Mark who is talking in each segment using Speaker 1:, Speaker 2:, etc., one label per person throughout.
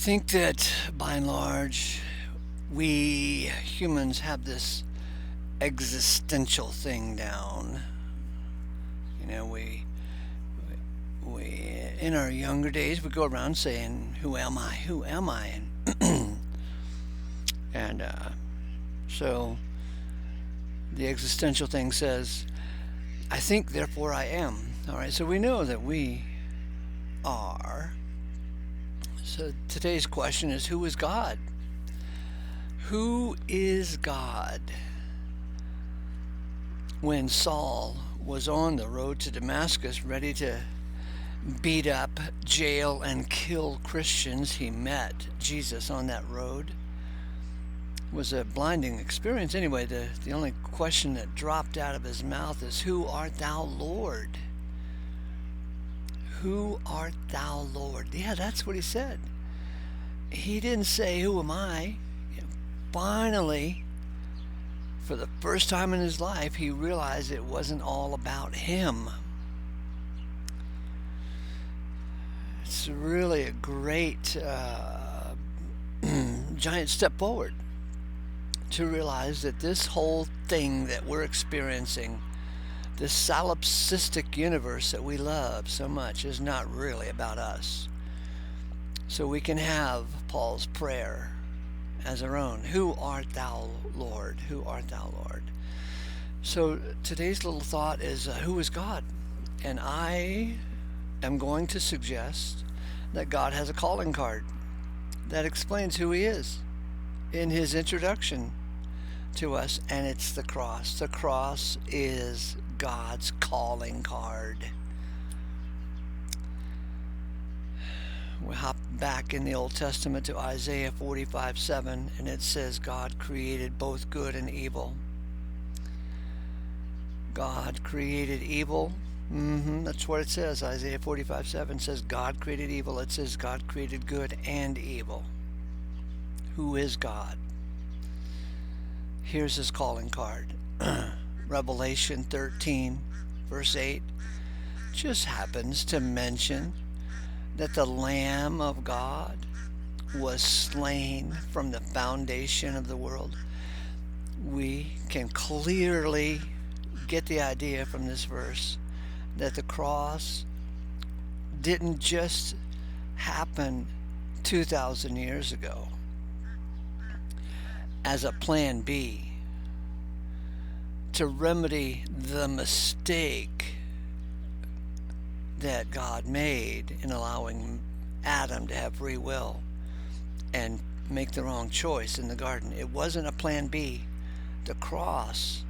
Speaker 1: think that by and large, we humans have this existential thing down. You know, we in our younger days we go around saying, "Who am I? Who am I?" And so the existential thing says, "I think, therefore I am." All right, so we know that we are. So today's question is, who is God? Who is God? When Saul was on the road to Damascus, ready to beat up, jail, and kill Christians, he met Jesus on that road. It was a blinding experience. Anyway, the only question that dropped out of his mouth is, "Who art thou, Lord?" Who art thou, Lord? Yeah, that's what he said. He didn't say, "Who am I?" Finally, for the first time in his life, he realized it wasn't all about him. It's really a great giant step forward to realize that this whole thing that we're experiencing, this solipsistic universe that we love so much, is not really about us. So we can have Paul's prayer as our own. Who art thou, Lord? Who art thou, Lord? So today's little thought is, who is God? And I am going to suggest that God has a calling card that explains who he is in his introduction to us, and it's the cross. The cross is God's calling card. We hop back in the Old Testament to Isaiah 45:7, and it says God created both good and evil. God created evil. That's what it says. Isaiah 45:7 says God created evil. It says God created good and evil. Who is God? Here's his calling card. Revelation 13, verse 8, just happens to mention that the Lamb of God was slain from the foundation of the world. We can clearly get the idea from this verse that the cross didn't just happen 2,000 years ago as a plan B to remedy the mistake that God made in allowing Adam to have free will and make the wrong choice in the garden. It wasn't a plan B. The cross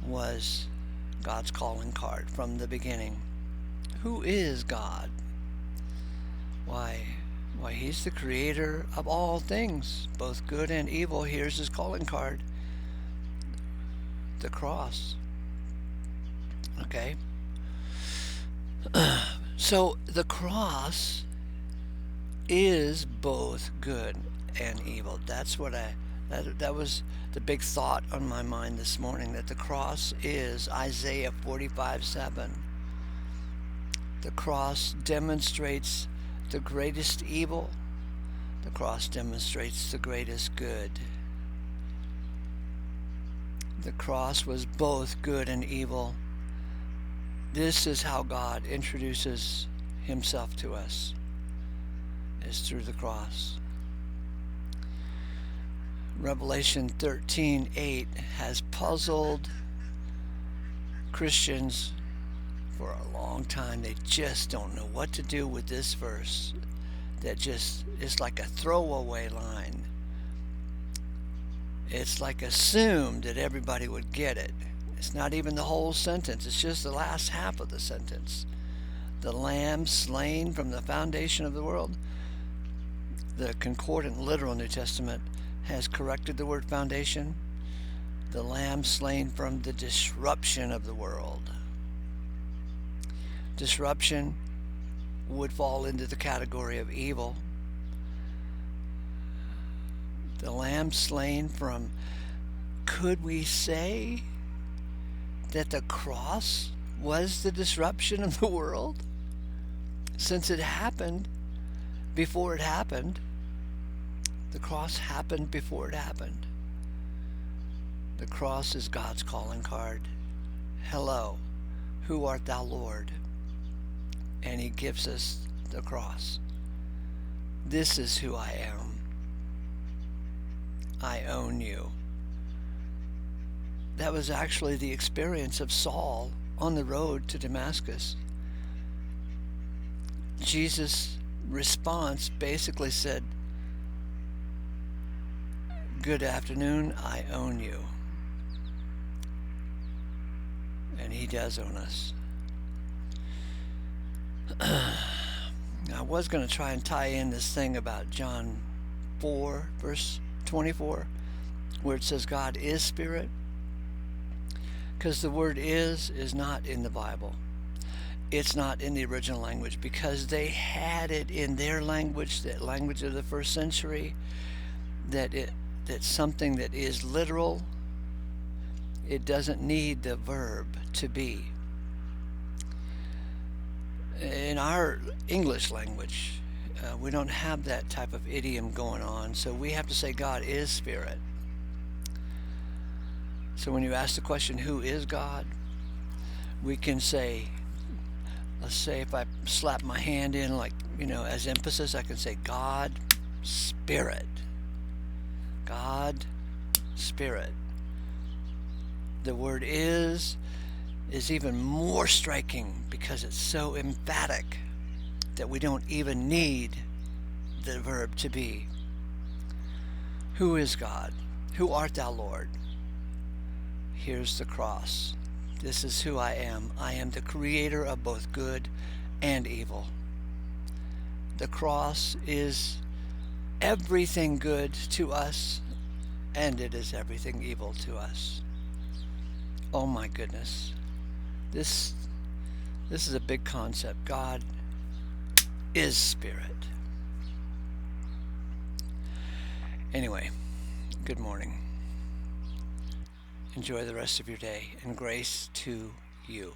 Speaker 1: was God's calling card from the beginning. Who is God? Why, he's the creator of all things, both good and evil. Here's his calling card. The cross. Okay? So the cross is both good and evil. That's what that was the big thought on my mind this morning, that the cross is Isaiah 45:7. The cross demonstrates the greatest evil. The cross demonstrates the greatest good. The cross was both good and evil. This is how God introduces himself to us, is through the cross. Revelation 13:8 has puzzled Christians for a long time. They just don't know what to do with this verse that just is like a throwaway line. It's like assumed that everybody would get it. It's not even the whole sentence. It's just the last half of the sentence. The Lamb slain from the foundation of the world. The Concordant Literal New Testament has corrected the word foundation. The Lamb slain from the disruption of the world. Disruption would fall into the category of evil. The Lamb slain from, could we say that the cross was the disruption of the world? Since it happened before it happened. The cross happened before it happened. The cross is God's calling card. Hello, who art thou, Lord? And he gives us the cross. This is who I am. I own you. That was actually the experience of Saul on the road to Damascus. Jesus' response basically said, good afternoon, I own you. And he does own us. I was going to try and tie in this thing about John 4, verse 24, where it says God is spirit, because the word is not in the Bible. It's not in the original language, because they had it in their language, that language of the first century, that something that is literal, it doesn't need the verb to be. In our English language, we don't have that type of idiom going on, so we have to say God is spirit. So when you ask the question, who is God? We can say, let's say if I slap my hand in, like, as emphasis, I can say God, spirit. God, spirit. The word is even more striking because it's so emphatic that we don't even need the verb to be. Who is God? Who art thou, Lord? Here's the cross. This is who I am. I am the creator of both good and evil. The cross is everything good to us, and it is everything evil to us. Oh my goodness. This is a big concept. God is spirit. Anyway, good morning. Enjoy the rest of your day, and grace to you.